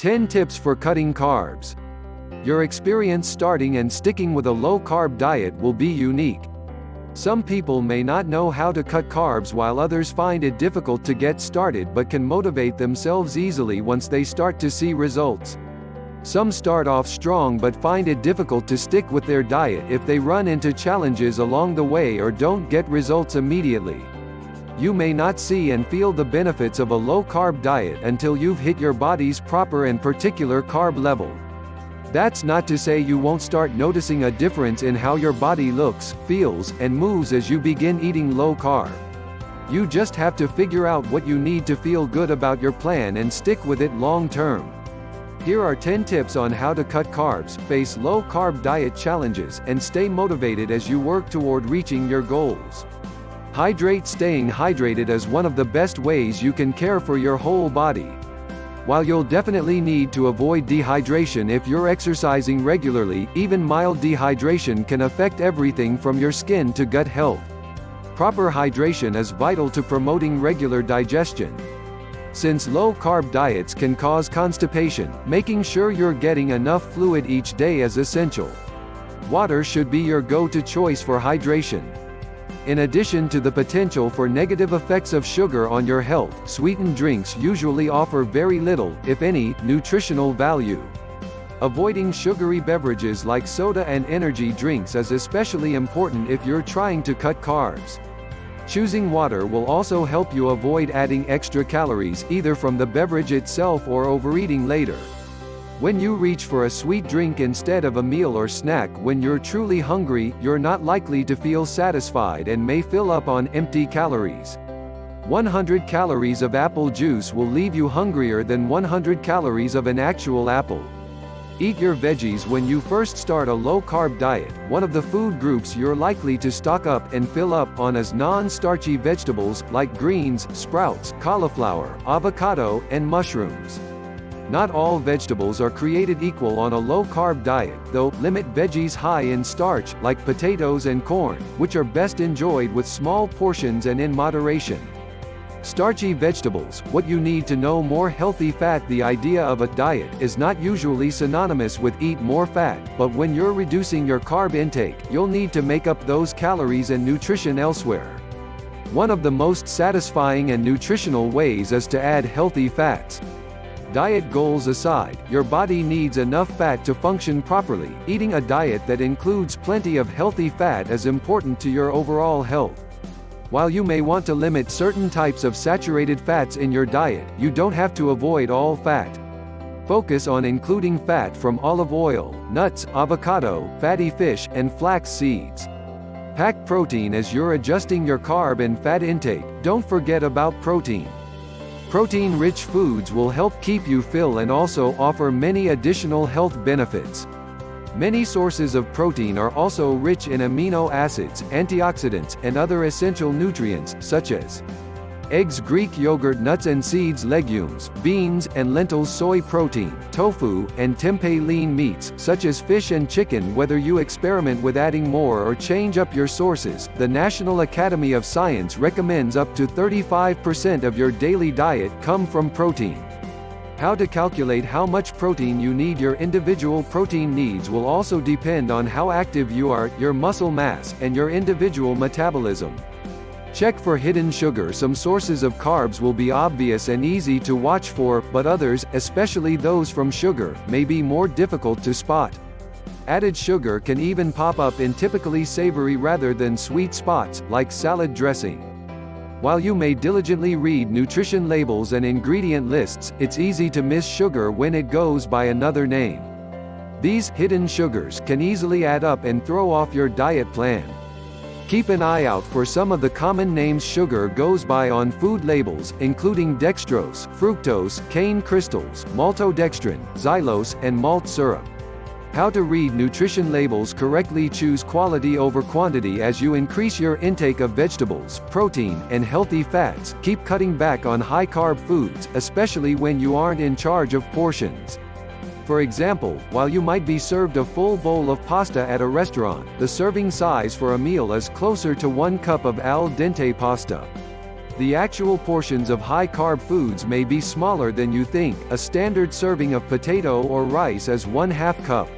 10 tips for cutting carbs. Your experience starting and sticking with a low-carb diet will be unique. Some people may not know how to cut carbs while others find it difficult to get started but can motivate themselves easily once they start to see results. Some start off strong but find it difficult to stick with their diet if they run into challenges along the way or don't get results immediately. You may not see and feel the benefits of a low-carb diet until you've hit your body's proper and particular carb level. That's not to say you won't start noticing a difference in how your body looks, feels, and moves as you begin eating low-carb. You just have to figure out what you need to feel good about your plan and stick with it long-term. Here are 10 tips on how to cut carbs, face low-carb diet challenges, and stay motivated as you work toward reaching your goals. Hydrate. Staying hydrated is one of the best ways you can care for your whole body. While you'll definitely need to avoid dehydration if you're exercising regularly, even mild dehydration can affect everything from your skin to gut health. Proper hydration is vital to promoting regular digestion. Since low-carb diets can cause constipation, making sure you're getting enough fluid each day is essential. Water should be your go-to choice for hydration. In addition to the potential for negative effects of sugar on your health, sweetened drinks usually offer very little, if any, nutritional value. Avoiding sugary beverages like soda and energy drinks is especially important if you're trying to cut carbs. Choosing water will also help you avoid adding extra calories either from the beverage itself or overeating later. When you reach for a sweet drink instead of a meal or snack when you're truly hungry, you're not likely to feel satisfied and may fill up on empty calories. 100 calories of apple juice will leave you hungrier than 100 calories of an actual apple. Eat your veggies when you first start a low-carb diet. One of the food groups you're likely to stock up and fill up on is non-starchy vegetables, like greens, sprouts, cauliflower, avocado, and mushrooms. Not all vegetables are created equal on a low-carb diet, though. Limit veggies high in starch, like potatoes and corn, which are best enjoyed with small portions and in moderation. Starchy vegetables. What you need to know: more healthy fat. The idea of a diet is not usually synonymous with eat more fat, but when you're reducing your carb intake, you'll need to make up those calories and nutrition elsewhere. One of the most satisfying and nutritional ways is to add healthy fats. Diet goals aside, your body needs enough fat to function properly. Eating a diet that includes plenty of healthy fat is important to your overall health. While you may want to limit certain types of saturated fats in your diet, you don't have to avoid all fat. Focus on including fat from olive oil, nuts, avocado, fatty fish, and flax seeds. Pack protein as you're adjusting your carb and fat intake. Don't forget about protein. Protein-rich foods will help keep you full and also offer many additional health benefits. Many sources of protein are also rich in amino acids, antioxidants, and other essential nutrients, such as eggs, Greek yogurt, nuts and seeds, legumes, beans and lentils, soy protein, tofu, and tempeh. Lean meats, such as fish and chicken. Whether you experiment with adding more or change up your sources, the National Academy of Science recommends up to 35% of your daily diet come from protein. How to calculate how much protein you need. Your individual protein needs will also depend on how active you are, your muscle mass, and your individual metabolism. Check for hidden sugar. Some sources of carbs will be obvious and easy to watch for, but others, especially those from sugar, may be more difficult to spot. Added sugar can even pop up in typically savory rather than sweet spots, like salad dressing. While you may diligently read nutrition labels and ingredient lists, it's easy to miss sugar when it goes by another name. These hidden sugars can easily add up and throw off your diet plan. Keep an eye out for some of the common names sugar goes by on food labels, including dextrose, fructose, cane crystals, maltodextrin, xylose, and malt syrup. How to read nutrition labels correctly. Choose quality over quantity as you increase your intake of vegetables, protein, and healthy fats. Keep cutting back on high-carb foods, especially when you aren't in charge of portions. For example, while you might be served a full bowl of pasta at a restaurant, the serving size for a meal is closer to 1 cup of al dente pasta. The actual portions of high-carb foods may be smaller than you think. A standard serving of potato or rice is 1/2 cup.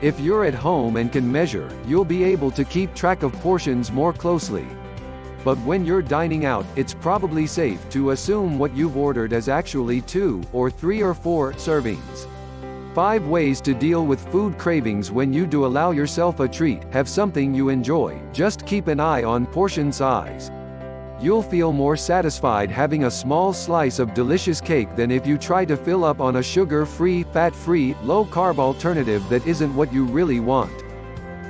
If you're at home and can measure, you'll be able to keep track of portions more closely. But when you're dining out, it's probably safe to assume what you've ordered is actually 2, or 3 or 4 servings. 5 ways to deal with food cravings when you do allow yourself a treat. Have something you enjoy. Just keep an eye on portion size. You'll feel more satisfied having a small slice of delicious cake than if you try to fill up on a sugar-free, fat-free, low-carb alternative that isn't what you really want.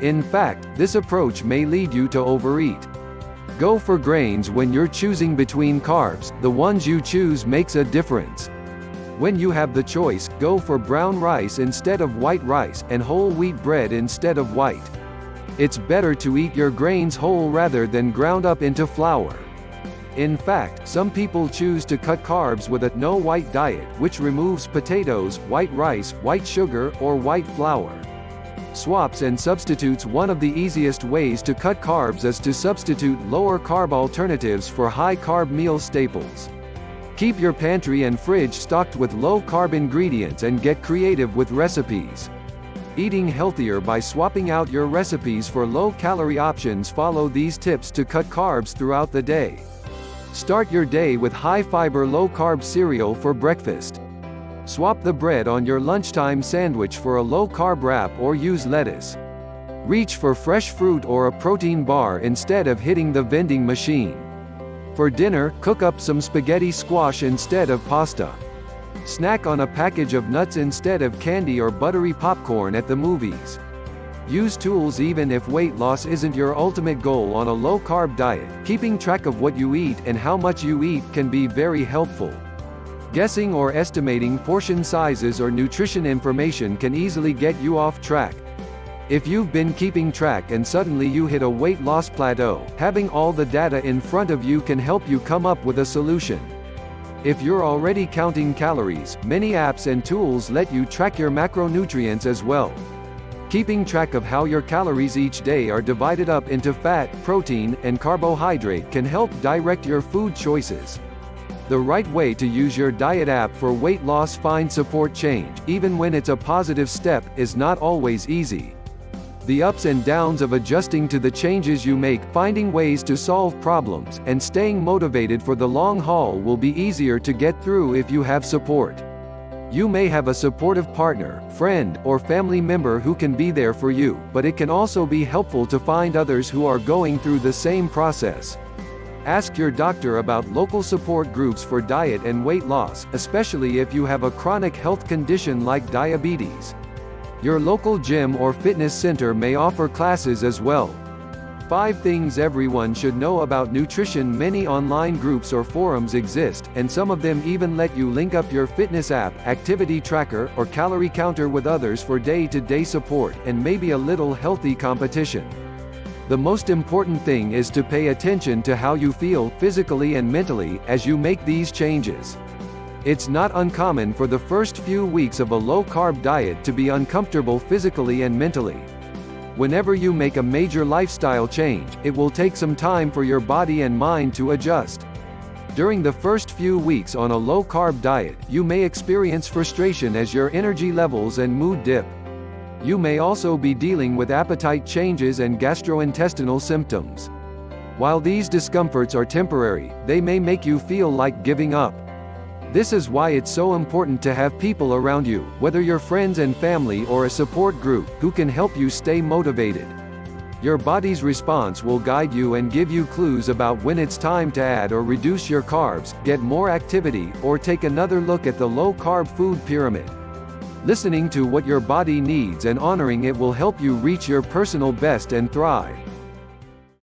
In fact, this approach may lead you to overeat. Go for grains when you're choosing between carbs. The ones you choose makes a difference. When you have the choice, go for brown rice instead of white rice, and whole wheat bread instead of white. It's better to eat your grains whole rather than ground up into flour. In fact, some people choose to cut carbs with a no-white diet, which removes potatoes, white rice, white sugar, or white flour. Swaps and substitutes. One of the easiest ways to cut carbs is to substitute lower-carb alternatives for high-carb meal staples. Keep your pantry and fridge stocked with low-carb ingredients and get creative with recipes. Eating healthier by swapping out your recipes for low-calorie options. Follow these tips to cut carbs throughout the day. Start your day with high-fiber low-carb cereal for breakfast. Swap the bread on your lunchtime sandwich for a low-carb wrap or use lettuce. Reach for fresh fruit or a protein bar instead of hitting the vending machine. For dinner, cook up some spaghetti squash instead of pasta. Snack on a package of nuts instead of candy or buttery popcorn at the movies. Use tools even if weight loss isn't your ultimate goal on a low-carb diet. Keeping track of what you eat and how much you eat can be very helpful. Guessing or estimating portion sizes or nutrition information can easily get you off track. If you've been keeping track and suddenly you hit a weight loss plateau, having all the data in front of you can help you come up with a solution. If you're already counting calories, many apps and tools let you track your macronutrients as well. Keeping track of how your calories each day are divided up into fat, protein, and carbohydrate can help direct your food choices. The right way to use your diet app for weight loss. Find support. Change, even when it's a positive step, is not always easy. The ups and downs of adjusting to the changes you make, finding ways to solve problems, and staying motivated for the long haul will be easier to get through if you have support. You may have a supportive partner, friend, or family member who can be there for you, but it can also be helpful to find others who are going through the same process. Ask your doctor about local support groups for diet and weight loss, especially if you have a chronic health condition like diabetes. Your local gym or fitness center may offer classes as well. 5 things everyone should know about nutrition. Many online groups or forums exist, and some of them even let you link up your fitness app, activity tracker, or calorie counter with others for day-to-day support, and maybe a little healthy competition. The most important thing is to pay attention to how you feel, physically and mentally, as you make these changes. It's not uncommon for the first few weeks of a low-carb diet to be uncomfortable physically and mentally. Whenever you make a major lifestyle change, it will take some time for your body and mind to adjust. During the first few weeks on a low-carb diet, you may experience frustration as your energy levels and mood dip. You may also be dealing with appetite changes and gastrointestinal symptoms. While these discomforts are temporary, they may make you feel like giving up. This is why it's so important to have people around you, whether your friends and family or a support group, who can help you stay motivated. Your body's response will guide you and give you clues about when it's time to add or reduce your carbs, get more activity, or take another look at the low-carb food pyramid. Listening to what your body needs and honoring it will help you reach your personal best and thrive.